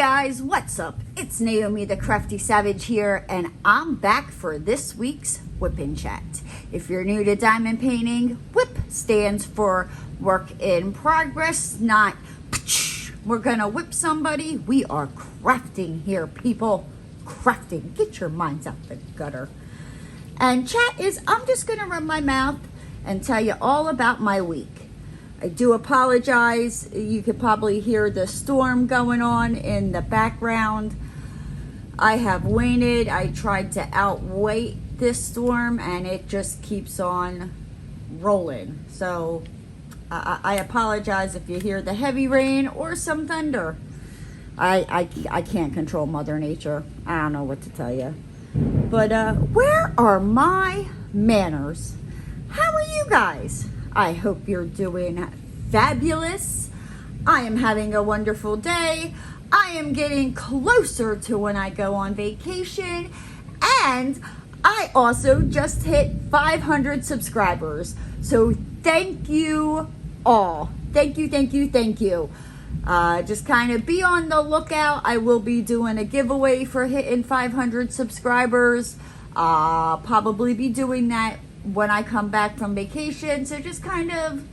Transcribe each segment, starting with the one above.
guys, what's up? It's Naomi the Crafty Savage here, and I'm back for this week's Wip Chat. If you're new to diamond painting, Wip stands for work in progress, not we're gonna whip somebody. We are crafting here, people. Crafting. Get your minds out the gutter. And chat is, I'm just gonna run my mouth and tell you all about my week. I do apologize. You could probably hear the storm going on in the background. I have waited. I tried to outweigh this storm and it just keeps on rolling. So I apologize if you hear the heavy rain or some thunder. I can't control Mother Nature. I don't know what to tell you. But where are my manners? How are you guys? I hope you're doing fabulous. I am having a wonderful day. I am getting closer to when I go on vacation. And I also just hit 500 subscribers. So thank you all. Thank you, thank you, thank you. Just kind of be on the lookout. I will be doing a giveaway for hitting 500 subscribers. Probably be doing that when I come back from vacation. So just kind of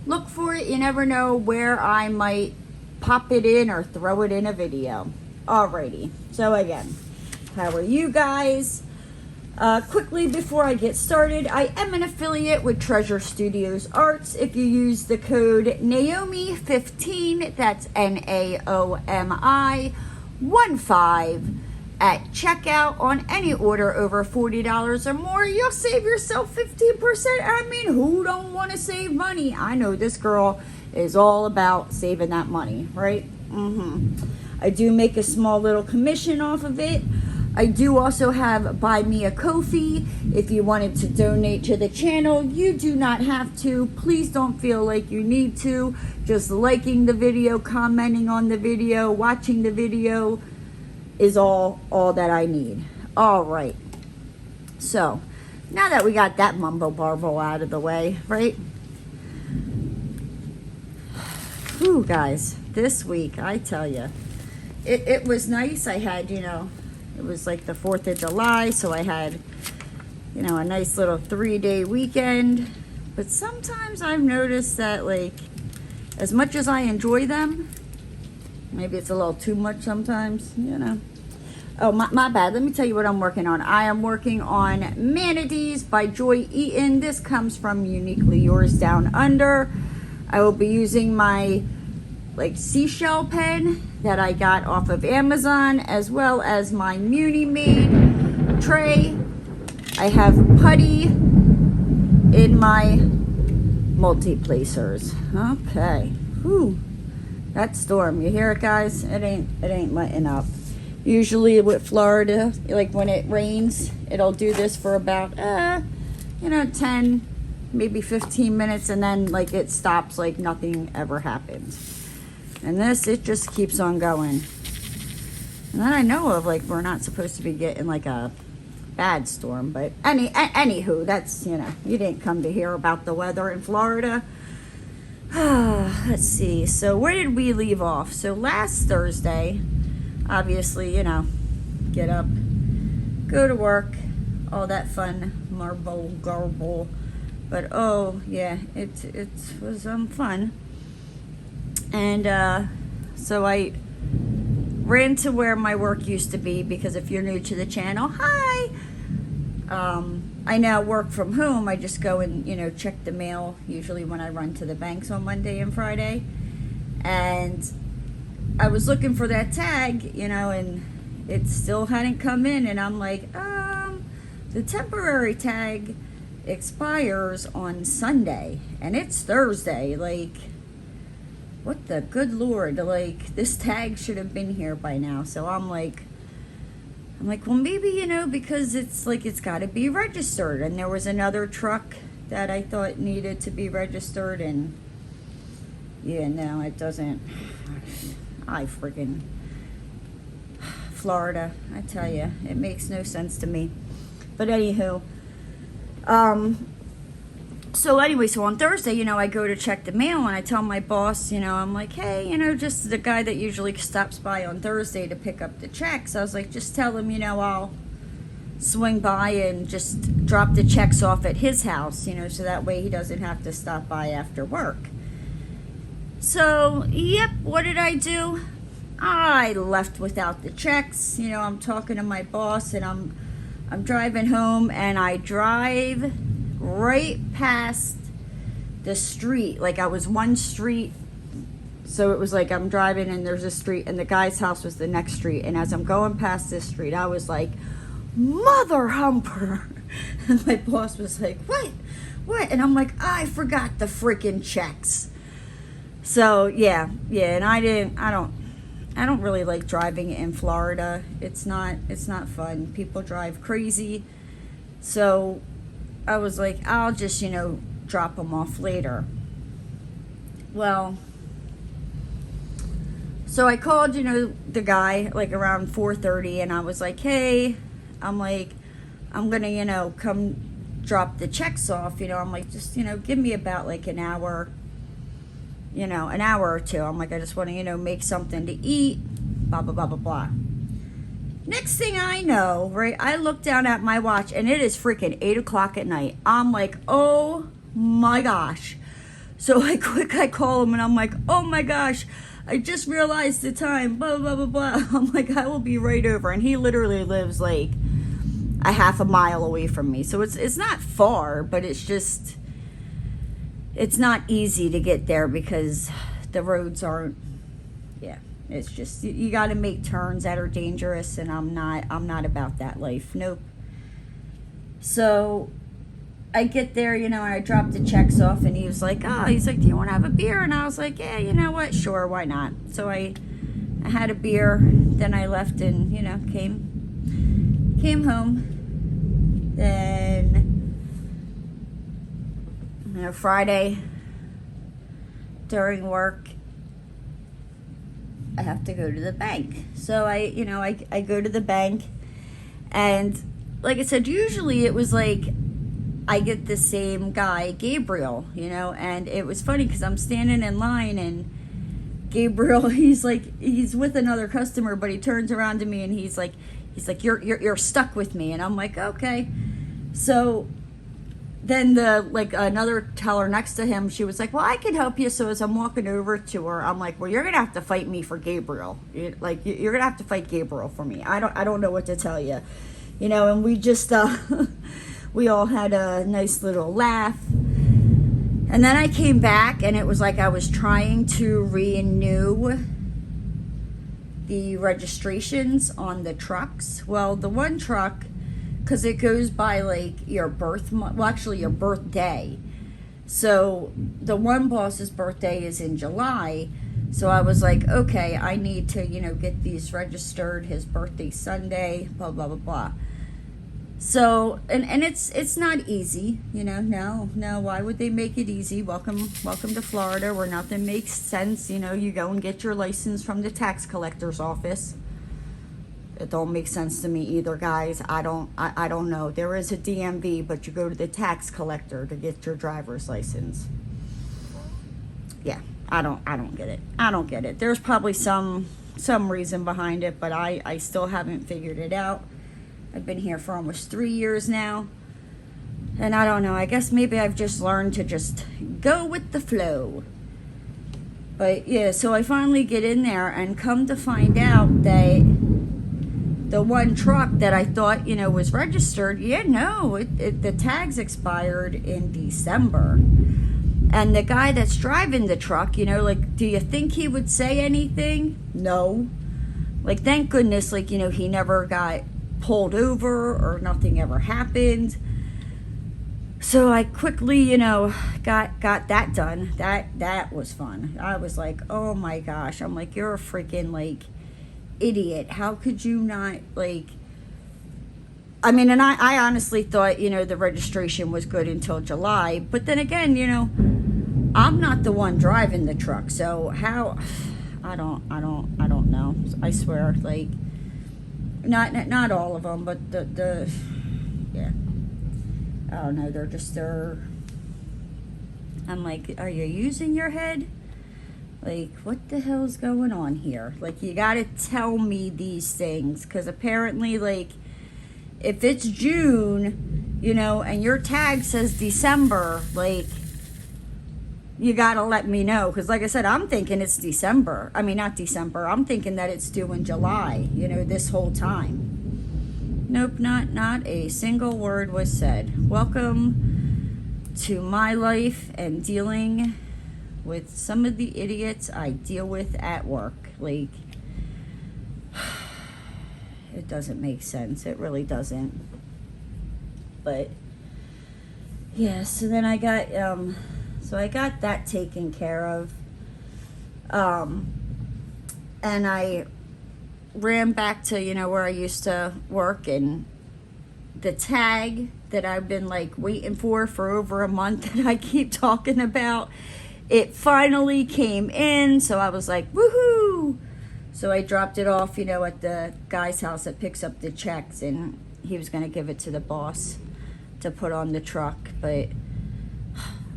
look for it. You never know where I might pop it in or throw it in a video. Alrighty. So again, how are you guys? Quickly before I get started, I am an affiliate with Treasure Studios Arts. If you use the code Naomi15, that's NAOMI15, at checkout on any order over $40 or more, you'll save yourself 15%. I mean, who don't want to save money? I know this girl is all about saving that money, right? I do make a small little commission off of it. I do also have Buy Me a Ko-fi. If you wanted to donate to the channel, you do not have to. Please don't feel like you need to. Just liking the video, commenting on the video, watching the video is all that I need. All right. So, now that we got that mumbo barbo out of the way, right? Whew, guys, this week, I tell you, it was nice. I had, it was like the 4th of July, so I had, a nice little 3-day weekend. But sometimes I've noticed that, like, as much as I enjoy them, maybe it's a little too much sometimes, Oh, my bad. Let me tell you what I'm working on. I am working on Manatees by Joy Eaton. This comes from Uniquely Yours Down Under. I will be using my, seashell pen that I got off of Amazon, as well as my Munimade tray. I have putty in my multi-placers. Okay. Whew. That storm. You hear it, guys? It ain't letting up. Usually with Florida, like when it rains, it'll do this for about, 10, maybe 15 minutes, and then it stops like nothing ever happens. And this, it just keeps on going. And then I know of, we're not supposed to be getting a bad storm, but anywho, that's, you didn't come to hear about the weather in Florida. Let's see. So where did we leave off? So last Thursday, obviously, get up, go to work, all that fun marble garble. But oh yeah, it was fun. And so I ran to where my work used to be, because if you're new to the channel, hi. I now work from home. I just go and check the mail usually when I run to the banks on Monday and Friday. And I was looking for that tag, and it still hadn't come in. And I'm like, the temporary tag expires on Sunday and it's Thursday. What the good Lord, this tag should have been here by now. So I'm like, well, maybe, because it's it's got to be registered. And there was another truck that I thought needed to be registered, and yeah, no, it doesn't. I friggin' Florida, I tell you, it makes no sense to me. But anywho, So anyway, so on Thursday, I go to check the mail, and I tell my boss, I'm like, hey, just the guy that usually stops by on Thursday to pick up the checks. I was like, just tell him, I'll swing by and just drop the checks off at his house, so that way he doesn't have to stop by after work. So, yep, what did I do? I left without the checks. I'm talking to my boss, and I'm driving home, and I drive right past the street. Like, I was one street, so it was like I'm driving and there's a street, and the guy's house was the next street. And as I'm going past this street, I was like, mother humper. And my boss was like, what? And I'm like, I forgot the freaking checks. So yeah, and I don't really like driving in Florida. It's not fun. People drive crazy. So I was like, I'll just, drop them off later. Well, so I called, the guy like around 4:30, and I was like, hey, I'm gonna, come drop the checks off. I'm like, just, give me about like an hour, an hour or two. I'm like, I just want to, make something to eat, blah, blah, blah, blah, blah. Next thing I know, right, I look down at my watch, and it is freaking 8 o'clock at night. I'm like, oh my gosh. So I call him, and I'm like, oh my gosh, I just realized the time, blah, blah, blah, blah. I'm like, I will be right over. And he literally lives like a half a mile away from me. So it's not far, but it's not easy to get there because the roads aren't, it's just, you got to make turns that are dangerous, and I'm not about that life. Nope. So I get there, and I drop the checks off, and he's like, do you want to have a beer? And I was like, yeah, you know what? Sure, why not? So I had a beer, then I left and, came home. Then, Friday during work, I have to go to the bank. So I go to the bank, and like I said, usually it was like I get the same guy, Gabriel, and it was funny because I'm standing in line, and Gabriel, he's with another customer, but he turns around to me, and he's like, you're stuck with me. And I'm like, okay. So then another teller next to him, she was like, well, I can help you. So as I'm walking over to her, I'm like, well, you're gonna have to fight me for Gabriel. You're gonna have to fight Gabriel for me. I don't know what to tell you, and we just we all had a nice little laugh. And then I came back, and it was like I was trying to renew the registrations on the trucks. Well, the one truck, because it goes by like your birth month, well, actually your birthday. So the one boss's birthday is in July. So I was like, okay, I need to, get these registered. His birthday's Sunday, blah, blah, blah, blah. So, and it's not easy, no, why would they make it easy? Welcome to Florida, where nothing makes sense. You go and get your license from the tax collector's office. It don't make sense to me either, guys. I don't know. There is a DMV, but you go to the tax collector to get your driver's license. Yeah, I don't get it. I don't get it. There's probably some reason behind it, but I still haven't figured it out. I've been here for almost 3 years now, and I don't know. I guess maybe I've just learned to just go with the flow. But yeah, so I finally get in there, and come to find out that the one truck that I thought, was registered, the tags expired in December. And the guy that's driving the truck, do you think he would say anything? No. Thank goodness, he never got pulled over or nothing ever happened. So I quickly, got that done. That was fun. I was like, oh my gosh. I'm like, you're a freaking idiot. How could you not and I honestly thought, the registration was good until July, but then again, I'm not the one driving the truck, so how, I don't know. I swear, not all of them, but the yeah, I don't know, they're I'm like, are you using your head? Like, what the hell's going on here? Like, you gotta tell me these things, because apparently, like, if it's June, you know, and your tag says December, like, you gotta let me know. Because, like I said, I'm thinking it's December. I mean, not December. I'm thinking that it's due in July, you know, this whole time. Nope, not a single word was said. Welcome to my life and dealing with some of the idiots I deal with at work. Like, it doesn't make sense. It really doesn't. But yeah, so then I got that taken care of. And I ran back to, you know, where I used to work, and the tag that I've been like waiting for over a month that I keep talking about, it finally came in. So I was like, woohoo! So I dropped it off, you know, at the guy's house that picks up the checks, and he was going to give it to the boss to put on the truck. But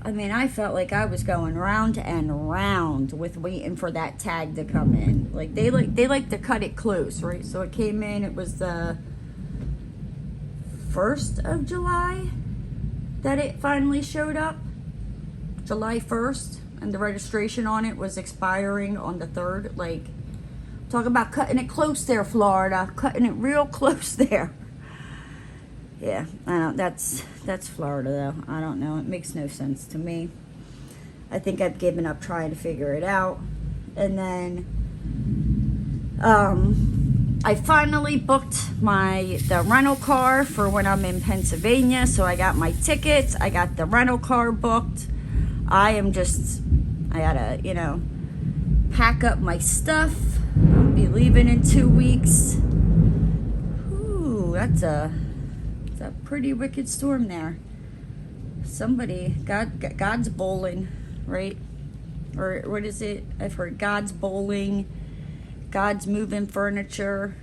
I mean, I felt like I was going round and round with waiting for that tag to come in. Like, they like to cut it close, right? So it came in, it was the 1st of July that it finally showed up. July 1st, and the registration on it was expiring on the 3rd. Like, talk about cutting it close there, Florida. Cutting it real close there. Yeah, I don't, that's Florida, though. I don't know. It makes no sense to me. I think I've given up trying to figure it out. And then I finally booked the rental car for when I'm in Pennsylvania. So I got my tickets. I got the rental car booked. I gotta, you know, pack up my stuff. I'll be leaving in 2 weeks. Ooh, that's a pretty wicked storm there. Somebody, God's bowling, right? Or what is it? I've heard God's bowling, God's moving furniture.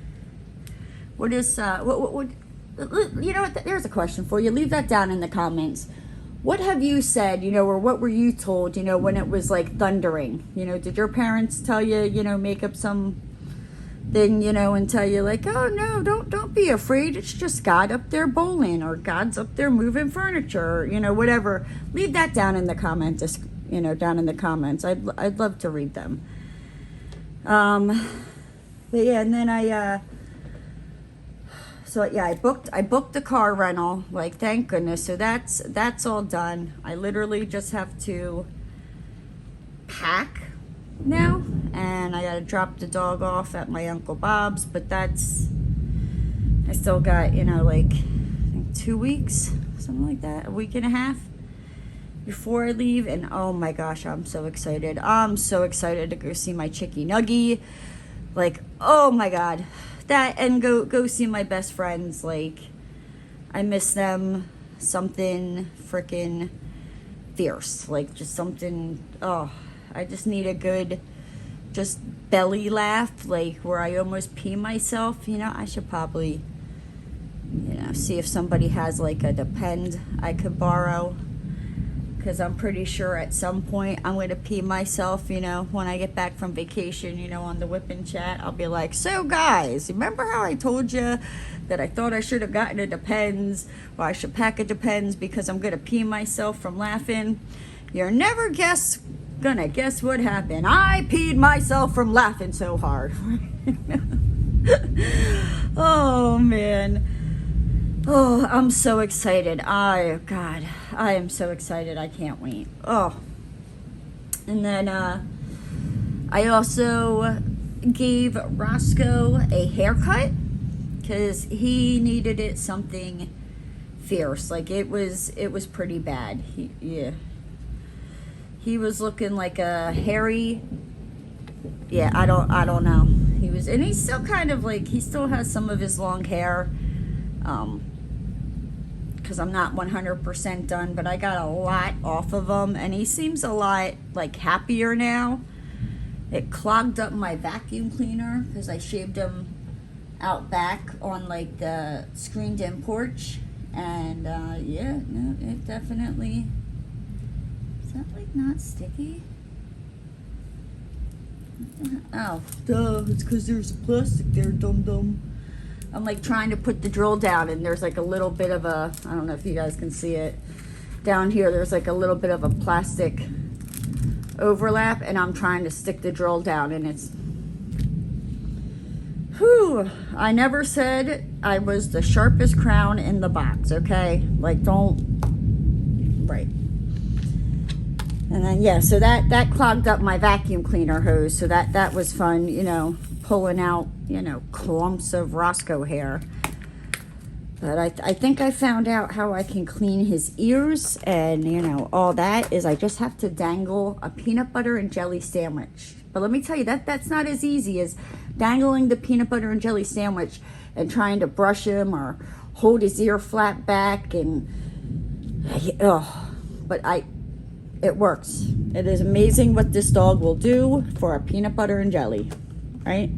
What is, what, you know what, there's a question for you. Leave that down in the comments. What have you said, you know, or what were you told, you know, when it was like thundering? You know, did your parents tell you, you know, make up some thing, you know, and tell you like, oh no, don't be afraid, it's just God up there bowling, or God's up there moving furniture, or, you know, whatever? Leave that down in the comments, just, you know, down in the comments. I'd love to read them. But yeah, and then I booked the car rental, like, thank goodness. So that's all done. I literally just have to pack now, and I gotta drop the dog off at my Uncle Bob's, but I still got, you know, like, I think 2 weeks, something like that, a week and a half before I leave. And oh my gosh, I'm so excited. I'm so excited to go see my chickie Nuggie. Like, oh my God, that, and go see my best friends. Like, I miss them something freaking fierce, like, just something, oh, I just need a good, just belly laugh, like, where I almost pee myself. You know, I should probably, you know, see if somebody has like a Depend I could borrow, because I'm pretty sure at some point I'm going to pee myself, you know, when I get back from vacation, you know, on the Wip Chat. I'll be like, so guys, remember how I told you that I thought I should have gotten a Depends, or I should pack a Depends because I'm going to pee myself from laughing? You're never gonna guess what happened. I peed myself from laughing so hard. Oh man. Oh, I'm so excited. God, I am so excited. I can't wait. Oh. And then I also gave Roscoe a haircut because he needed it something fierce. Like, it was pretty bad. He was looking like a hairy, yeah, I don't know. He was, and he's still kind of like, he still has some of his long hair, because I'm not 100% done, but I got a lot off of him, and he seems a lot, like, happier now. It clogged up my vacuum cleaner, because I shaved him out back on, like, the screened-in porch, and, yeah, no, it definitely Is that like not sticky? Oh, duh, it's because there's plastic there, dum-dum. I'm like trying to put the drill down and there's like a little bit of a, I don't know if you guys can see it. Down here, there's like a little bit of a plastic overlap and I'm trying to stick the drill down and it's, whew, I never said I was the sharpest crown in the box, okay? Like don't, right. And then, yeah, so that clogged up my vacuum cleaner hose. So that was fun, you know, pulling out, you know, clumps of Roscoe hair. But I think I found out how I can clean his ears and, you know, all that is I just have to dangle a peanut butter and jelly sandwich. But let me tell you, that's not as easy as dangling the peanut butter and jelly sandwich and trying to brush him or hold his ear flat back and, but it works. It is amazing what this dog will do for a peanut butter and jelly, right?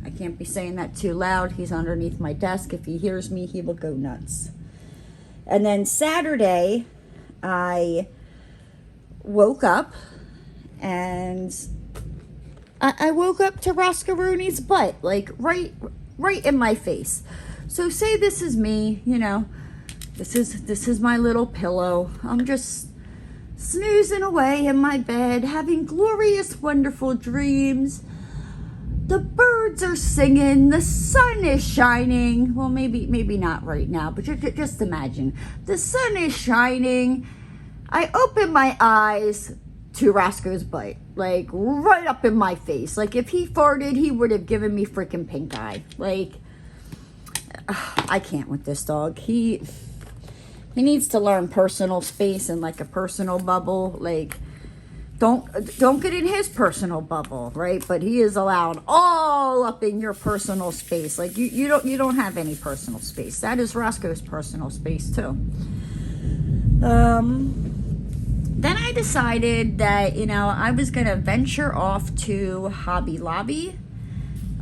I can't be saying that too loud. He's underneath my desk. If he hears me, he will go nuts. And then Saturday, I woke up and I woke up to Roscoe-Rooney's butt, like right in my face. So say this is me, you know, this is my little pillow. I'm just snoozing away in my bed, having glorious, wonderful dreams. The birds are singing, the sun is shining. Well, maybe not right now, but just imagine. The sun is shining. I open my eyes to Roscoe's butt, like right up in my face. Like if he farted, he would have given me freaking pink eye. Like, I can't with this dog. He needs to learn personal space and like a personal bubble. Like, don't get in his personal bubble, right? But he is allowed all up in your personal space. Like you don't have any personal space. That is Roscoe's personal space too. Then I decided that, you know, I was gonna venture off to Hobby Lobby.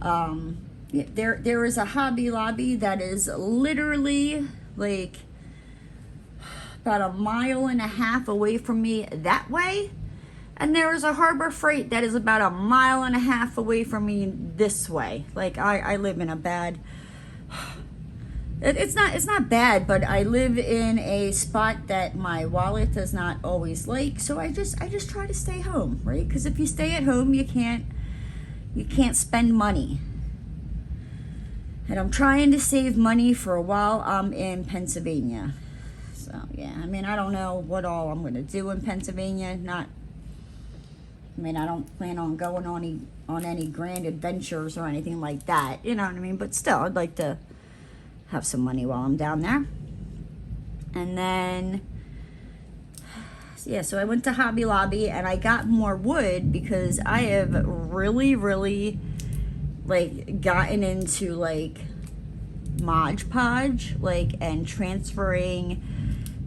There is a Hobby Lobby that is literally like about a mile and a half away from me that way. And there is a Harbor Freight that is about a mile and a half away from me this way. Like I live in a bad, it's not bad, but I live in a spot that my wallet does not always like. So I just try to stay home, right? Because if you stay at home, you can't spend money. And I'm trying to save money for a while I'm in Pennsylvania. So yeah, I mean, I don't know what all I'm gonna do in Pennsylvania. I don't plan on going on any grand adventures or anything like that. You know what I mean? But still, I'd like to have some money while I'm down there. And then, yeah, so I went to Hobby Lobby and I got more wood because I have really like gotten into like Mod Podge, like, and transferring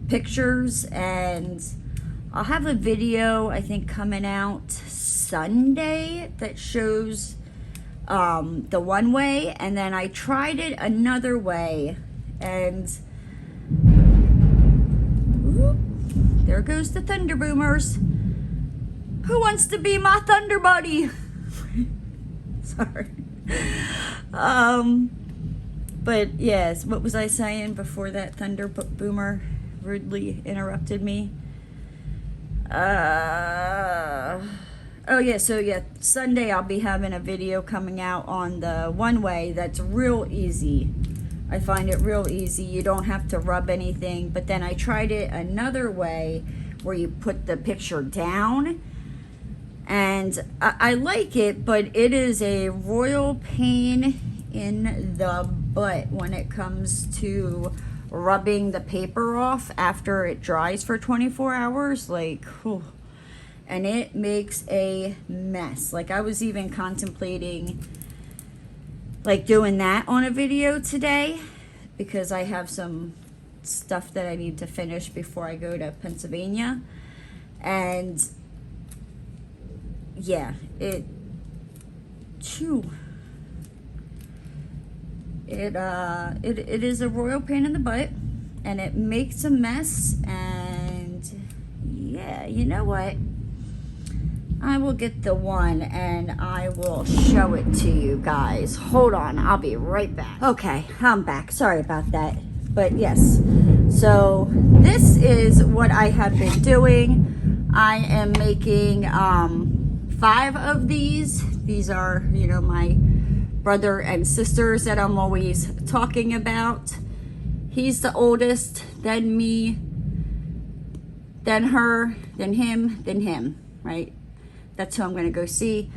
pictures, and I'll have a video I think coming out Sunday that shows the one way, and then I tried it another way, and whoop, there goes the Thunder Boomers. Who wants to be my Thunder Buddy? Sorry. But yes, what was I saying before that Thunder Boomer rudely interrupted me? Oh yeah, so yeah, Sunday I'll be having a video coming out on the one way that's real easy. I find it real easy. You don't have to rub anything. But then I tried it another way where you put the picture down, and I like it, but it is a royal pain in the butt when it comes to rubbing the paper off after it dries for 24 hours. Like, whew. And it makes a mess. Like, I was even contemplating like doing that on a video today because I have some stuff that I need to finish before I go to Pennsylvania. And yeah, it is a royal pain in the butt, and it makes a mess. And Yeah, you know what? I will get the one and I will show it to you guys. Hold on, I'll be right back. Okay, I'm back. Sorry about that. But yes, so this is what I have been doing. I am making 5 of these. These are, you know, my brother and sisters that I'm always talking about. He's the oldest, then me, then her, then him, right? That's who I'm going to go see.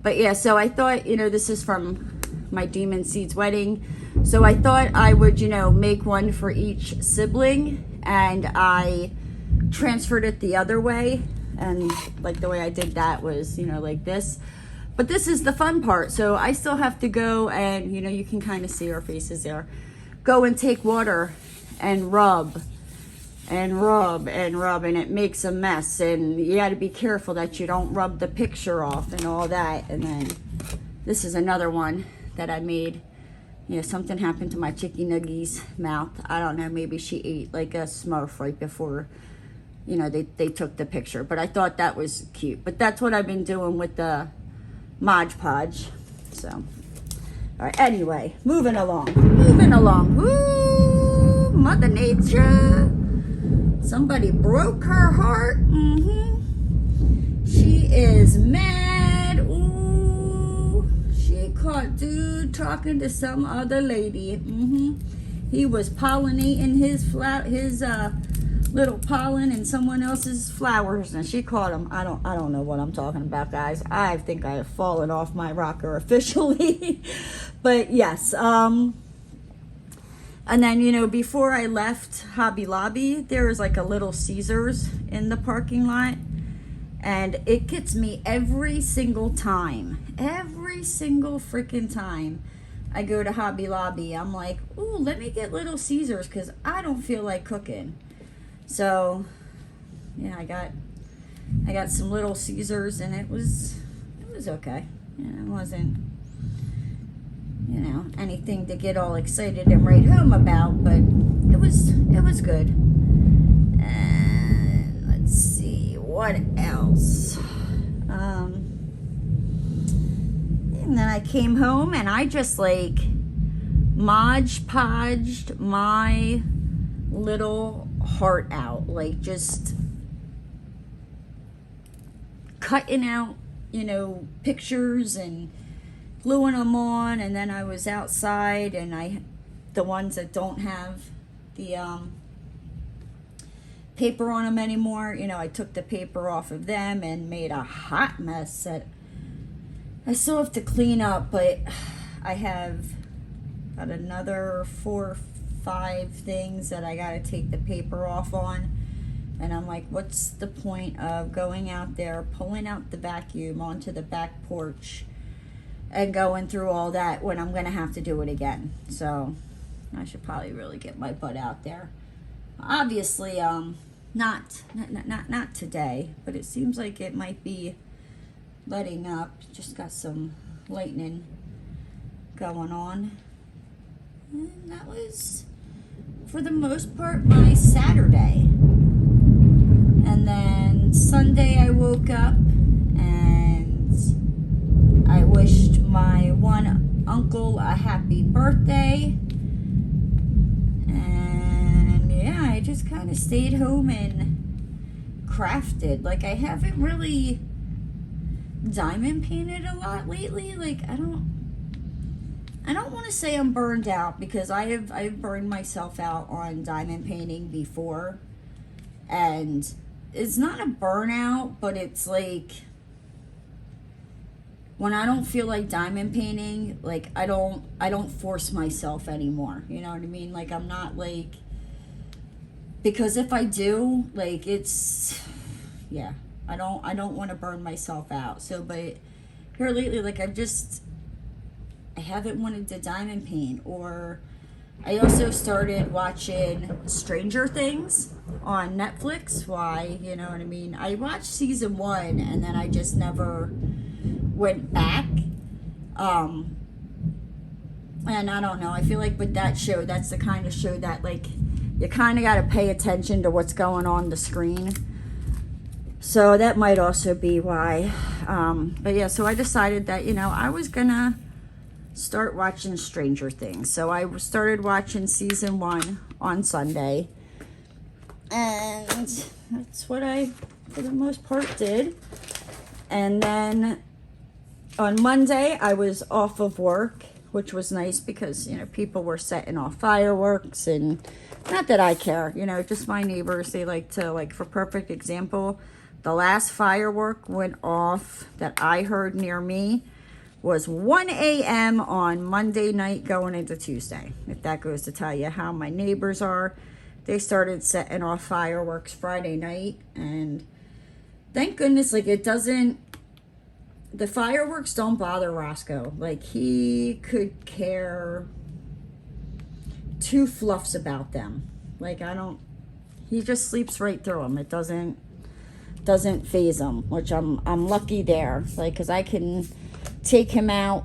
But yeah, so I thought, you know, this is from my Demon Seed's wedding. So I thought I would, you know, make one for each sibling. And I transferred it the other way. And like the way I did that was, you know, like this. But this is the fun part. So I still have to go and, you know, you can kind of see our faces there. Go and take water and rub. And rub and rub, and it makes a mess, and you got to be careful that you don't rub the picture off and all that. And then this is another one that I made. You know, something happened to my chicky nuggies mouth. I don't know, maybe she ate like a Smurf right before, you know, they took the picture. But I thought that was cute. But that's what I've been doing with the Mod Podge. So, all right, anyway, moving along. Ooh, Mother Nature. Somebody broke her heart. She is mad. Ooh, she caught dude talking to some other lady. He was pollinating his little pollen in someone else's flowers, and she caught him. I don't know what I'm talking about, guys. I think I have fallen off my rocker officially. But yes, and then, you know, before I left Hobby Lobby, there was like a Little Caesars in the parking lot. And it gets me every single time. Every single freaking time I go to Hobby Lobby. I'm like, ooh, let me get Little Caesars because I don't feel like cooking. So, yeah, I got some Little Caesars and it was okay. You know, it wasn't, you know, anything to get all excited and write home about, but it was good. And let's see what else. And then I came home and I just like Mod Podged my little heart out, like just cutting out, you know, pictures and gluing them on. And then I was outside and the ones that don't have the paper on them anymore, you know, I took the paper off of them and made a hot mess that I still have to clean up. But I have got another 4 or 5 things that I got to take the paper off on. And I'm like, what's the point of going out there, pulling out the vacuum onto the back porch and going through all that when I'm going to have to do it again? So I should probably really get my butt out there. Obviously, not today, but it seems like it might be letting up. Just got some lightning going on. And that was, for the most part, my Saturday. And then Sunday I woke up and I wished my one uncle a happy birthday. And yeah, I just kind of stayed home and crafted. Like, I haven't really diamond painted a lot lately. Like, I don't want to say I'm burned out, because I've burned myself out on diamond painting before. And it's not a burnout, but it's like when I don't feel like diamond painting, like I don't force myself anymore. You know what I mean? Like, I'm not like, because if I do, like, it's, yeah, I don't want to burn myself out. So, but here lately, like, I haven't wanted to diamond paint. Or I also started watching Stranger Things on Netflix. Why, you know what I mean? I watched season 1 and then I just never went back. And I don't know, I feel like with that show, that's the kind of show that, like, you kind of got to pay attention to what's going on the screen. So that might also be why. But yeah, so I decided that, I was gonna start watching Stranger Things. So I started watching season 1 on Sunday. And that's what I, for the most part, did. And then on Monday, I was off of work, which was nice because, people were setting off fireworks. And not that I care, just my neighbors, they like to, like, for perfect example, the last firework went off that I heard near me was 1 a.m. on Monday night going into Tuesday. If that goes to tell you how my neighbors are, they started setting off fireworks Friday night. And thank goodness, like, the fireworks don't bother Roscoe. Like, he could care two fluffs about them. Like, he just sleeps right through them. It doesn't phase him, which I'm lucky there. Like, because I can take him out,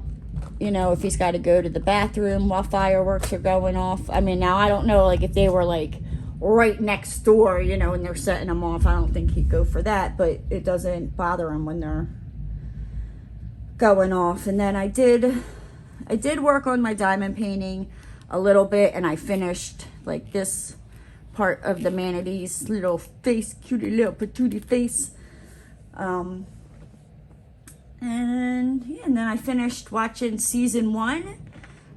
if he's got to go to the bathroom while fireworks are going off. I mean, now I don't know, like, if they were, like, right next door, and they're setting them off, I don't think he'd go for that, but it doesn't bother him when they're going off. And then I did work on my diamond painting a little bit, and I finished, like, this part of the Manatee's little face, cutie little patootie face. And then I finished watching season 1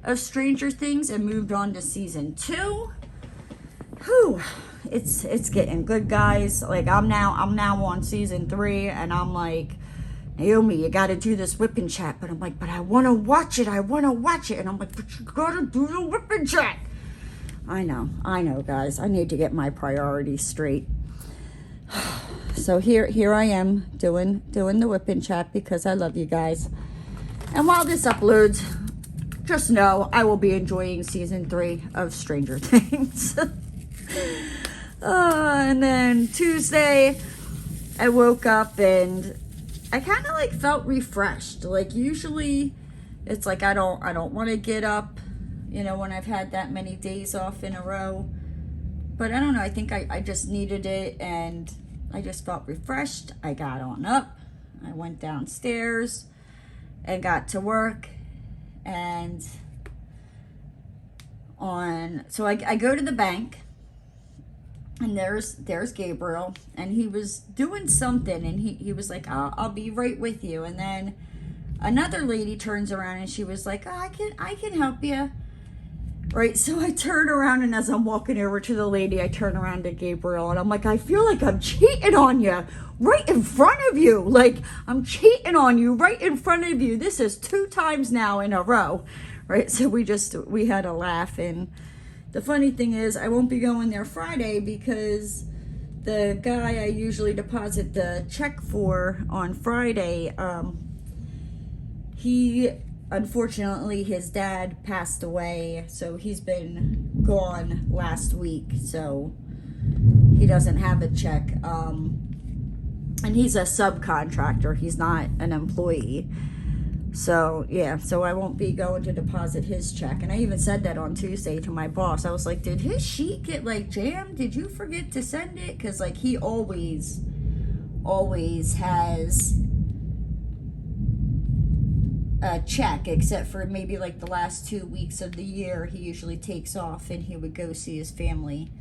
of Stranger Things and moved on to season 2. Whew, it's getting good, guys. Like, I'm now on season 3, and I'm like, Naomi, you got to do this whipping chat. But I'm like, but I want to watch it. And I'm like, but you got to do the whipping chat. I know, guys. I need to get my priorities straight. So here I am doing the whipping chat because I love you guys. And while this uploads, just know I will be enjoying season 3 of Stranger Things. And then Tuesday, I woke up and I kind of like felt refreshed. Like, usually it's like I don't want to get up, when I've had that many days off in a row. But I don't know, I think I just needed it, and I just felt refreshed. I got on up, I went downstairs and got to work. And so I go to the bank, and there's Gabriel, and he was doing something, and he was like, I'll be right with you. And then another lady turns around and she was like, I can help you. Right, so I turn around, and as I'm walking over to the lady, I turn around to Gabriel, and I'm like, I feel like I'm cheating on you right in front of you. Like, I'm cheating on you right in front of you. This is 2 times now in a row. Right, so we had a laugh. And the funny thing is, I won't be going there Friday because the guy I usually deposit the check for on Friday, unfortunately, his dad passed away, so he's been gone last week, so he doesn't have a check. And he's a subcontractor, he's not an employee. So, yeah, so I won't be going to deposit his check. And I even said that on Tuesday to my boss. I was like, did his sheet get, like, jammed? Did you forget to send it? Because, like, he always has a check, except for maybe like the last 2 weeks of the year. He usually takes off and he would go see his family.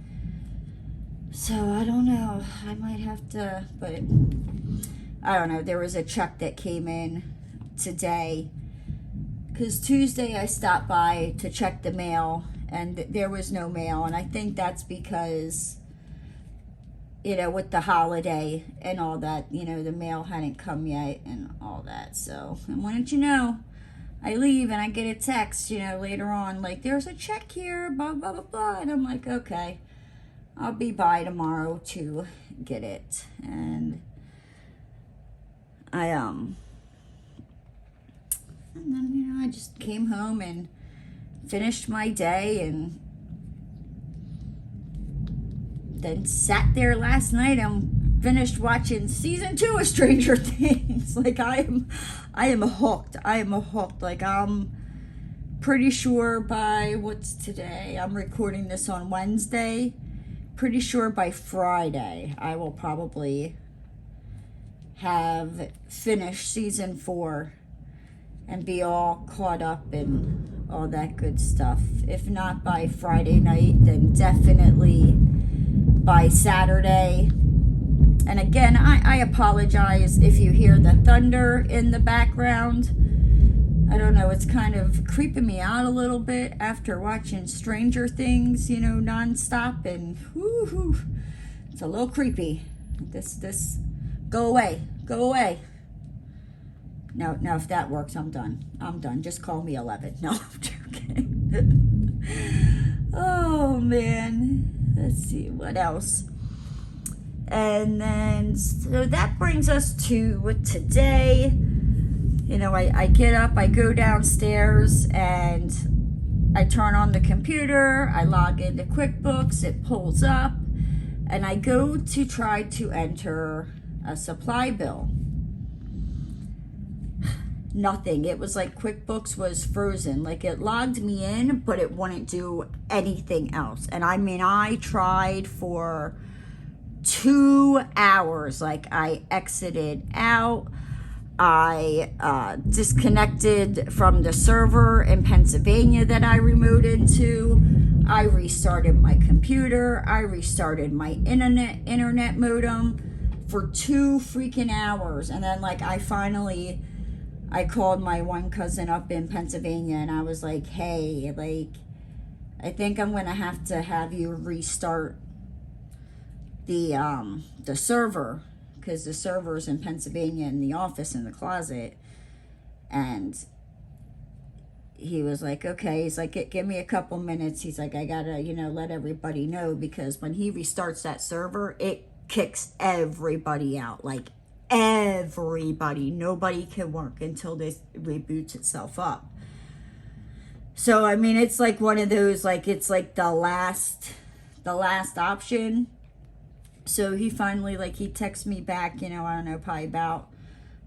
So I don't know, I might have to, but I don't know. There was a check that came in today because Tuesday I stopped by to check the mail, and there was no mail. And I think that's because, with the holiday and all that, the mail hadn't come yet and all that. So, and why don't you know, I leave and I get a text, later on, like, there's a check here, blah, blah, blah, blah. And I'm like, okay, I'll be by tomorrow to get it. And and then, I just came home and finished my day, and then sat there last night and finished watching season 2 of Stranger Things. Like, I am hooked. Like, I'm pretty sure by, what's today? I'm recording this on Wednesday. Pretty sure by Friday I will probably have finished season 4 and be all caught up and all that good stuff. If not by Friday night, then definitely by Saturday. And again, I apologize if you hear the thunder in the background. I don't know, it's kind of creeping me out a little bit after watching Stranger Things, you know, nonstop, and whoo, it's a little creepy. This, go away. Now, if that works, I'm done. Just call me 11. No, I'm joking. Oh, man. Let's see, what else? And then, so that brings us to today. You know, I get up, I go downstairs, and I turn on the computer, I log into QuickBooks, it pulls up, and I go to try to enter a supply bill. Nothing. It was like QuickBooks was frozen. Like, it logged me in, but it wouldn't do anything else. And I mean, I tried for 2 hours. Like, I exited out. I disconnected from the server in Pennsylvania that I remote into. I restarted my computer. I restarted my internet modem for 2 freaking hours. And then, like, I called my one cousin up in Pennsylvania, and I was like, hey, like, I think I'm going to have you restart the server, because the server's in Pennsylvania in the office in the closet. And he was like, okay. He's like, give me a couple minutes. He's like, I gotta, you know, let everybody know, because when he restarts that server, it kicks everybody out. Like, everybody. Nobody can work until this reboots itself up. So, I mean, it's like one of those, like, it's like the last option. So he finally, like, he texts me back, you know, I don't know, probably about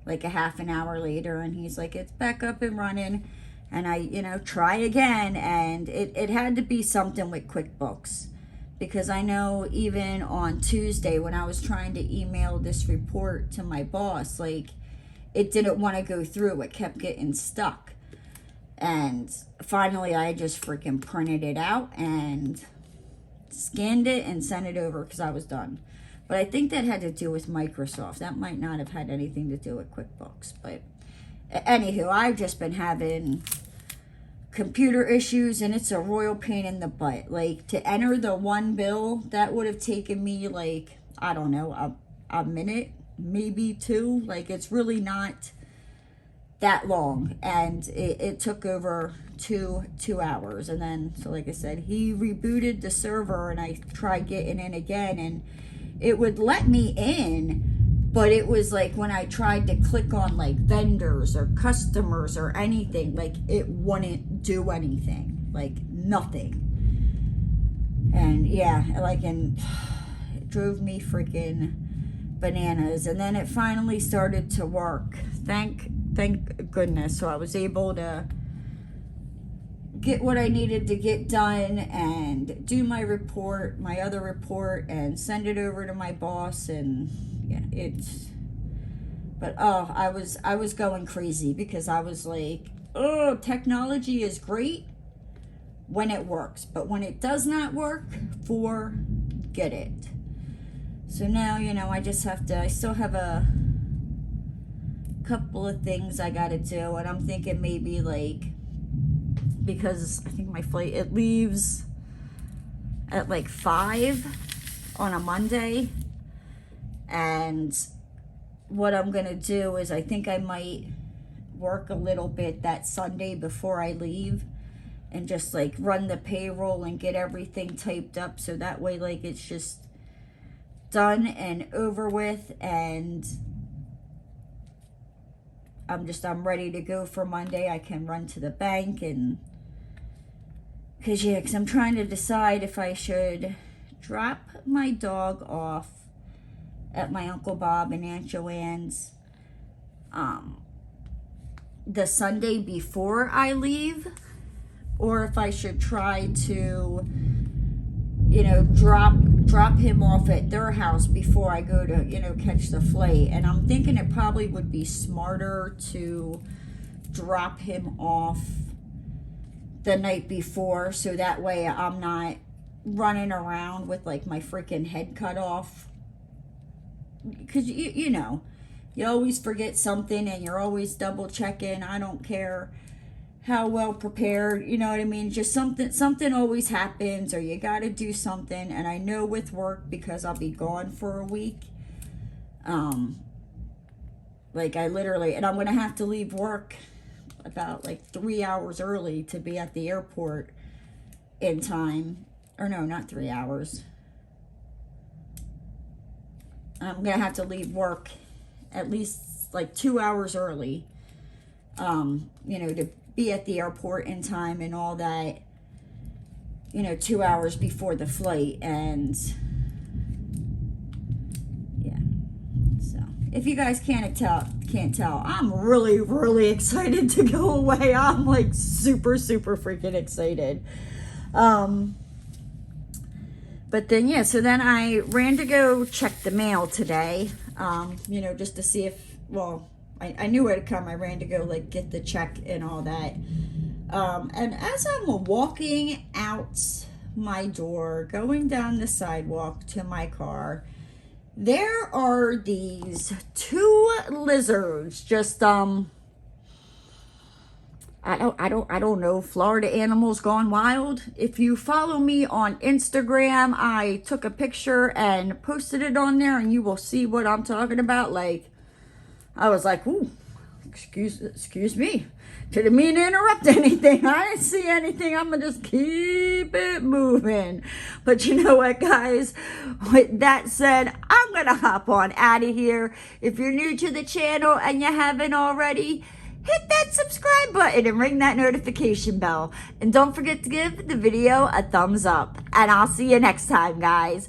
like a half an hour later, and he's like, it's back up and running. And I, you know, try again, and it had to be something with QuickBooks, because I know even on Tuesday when I was trying to email this report to my boss, like, it didn't want to go through. It kept getting stuck. And finally I just freaking printed it out and scanned it and sent it over, because I was done. But I think that had to do with Microsoft. That might not have had anything to do with QuickBooks. But anywho, I've just been having computer issues, and it's a royal pain in the butt. Like, to enter the one bill, that would have taken me, like, I don't know, a minute, maybe 2. Like, it's really not that long. And it took over two hours. And then, so like I said, he rebooted the server, and I tried getting in again, and it would let me in, but it was like when I tried to click on like vendors or customers or anything, like, it wouldn't do anything, like nothing. And yeah, like, and it drove me freaking bananas. And then it finally started to work. Thank goodness. So I was able to get what I needed to get done and do my report, my other report, and send it over to my boss. And yeah, but oh, I was going crazy, because I was like, oh, technology is great when it works, but when it does not work, forget it. So now, you know, I still have a couple of things I gotta do, and I'm thinking maybe, like, because I think my flight, it leaves at like 5 on a Monday, and what I'm gonna do is I think I might work a little bit that Sunday before I leave, and just like run the payroll and get everything typed up, so that way, like, it's just done and over with, and I'm ready to go for Monday. I can run to the bank, and because I'm trying to decide if I should drop my dog off at my Uncle Bob and Aunt Joanne's the Sunday before I leave, or if I should try to, you know, drop drop him off at their house before I go to, you know, catch the flight. And I'm thinking it probably would be smarter to drop him off the night before, so that way I'm not running around with like my freaking head cut off. Because you know, you always forget something and you're always double checking. I don't care how well prepared, you know what I mean? Just something always happens, or you got to do something. And I know with work, because I'll be gone for a week, like I literally, and I'm going to have to leave work about like 3 hours early to be at the airport in time. Or no, not 3 hours. I'm going to have to leave work at least like 2 hours early, you know, to be at the airport in time and all that, you know, 2 hours before the flight. And yeah, so if you guys can't tell, I'm really excited to go away. I'm like super freaking excited. But then, yeah, so then I ran to go check the mail today, you know, just to see if, well, I knew it would come. I ran to go, like, get the check and all that. And as I'm walking out my door, going down the sidewalk to my car, there are these 2 lizards just, I don't know, Florida animals gone wild. If you follow me on Instagram, I took a picture and posted it on there, and you will see what I'm talking about. Like, I was like, ooh, excuse me. Didn't mean to interrupt anything. I didn't see anything. I'm gonna just keep it moving. But you know what, guys? With that said, I'm gonna hop on out of here. If you're new to the channel and you haven't already, hit that subscribe button and ring that notification bell. And don't forget to give the video a thumbs up. And I'll see you next time, guys.